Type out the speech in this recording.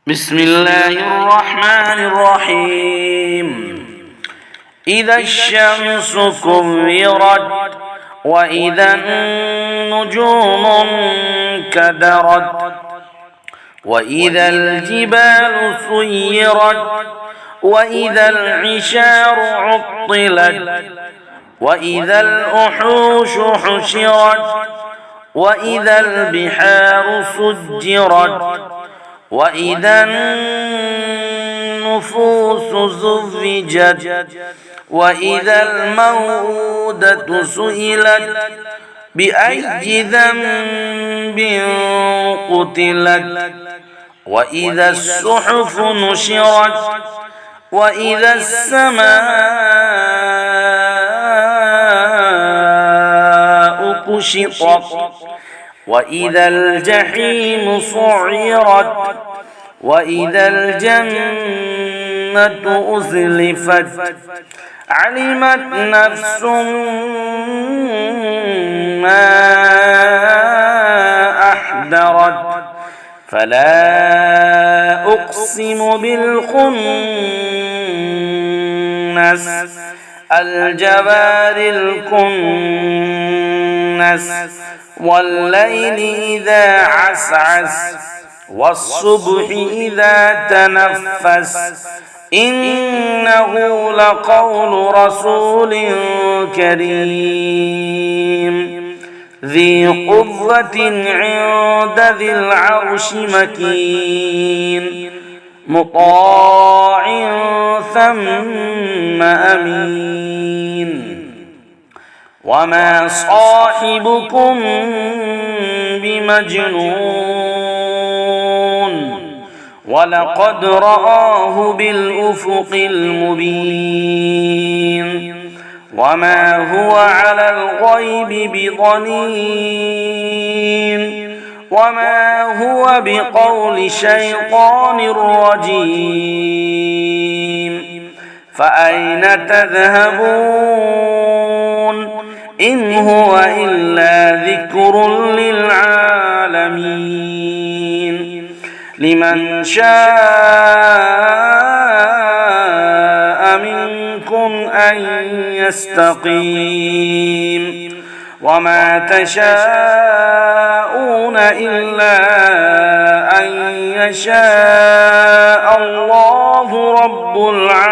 بسم الله الرحمن الرحيم إذا الشمس كورت وإذا النجوم انكدرت وإذا الجبال سيرت وإذا العشار عطلت وإذا الوحوش حشرت وإذا البحار سجرت وإذا النفوس زوجت وإذا الموءودة سئلت بأي ذنب قتلت وإذا الصحف نشرت وإذا السماء كشطت وإذا الجحيم سعرت وإذا الجنة أزلفت علمت نفس ما أحضرت فلا أقسم بالخنس الجوار الكنس والليل إذا عسعس والصبح إذا تنفس إنه لقول رسول كريم ذي قوة عند ذي العرش مكين مطاع ثم أمين وما صاحبكم بمجنون ولقد رآه بالأفق المبين وما هو على الغيب بضنين وما هو بقول شيطان رجيم فأين تذهبون إن هو إلا ذكر للعالمين لمن شاء منكم أن يستقيم وما تشاءون إلا أن يشاء الله رب العالمين.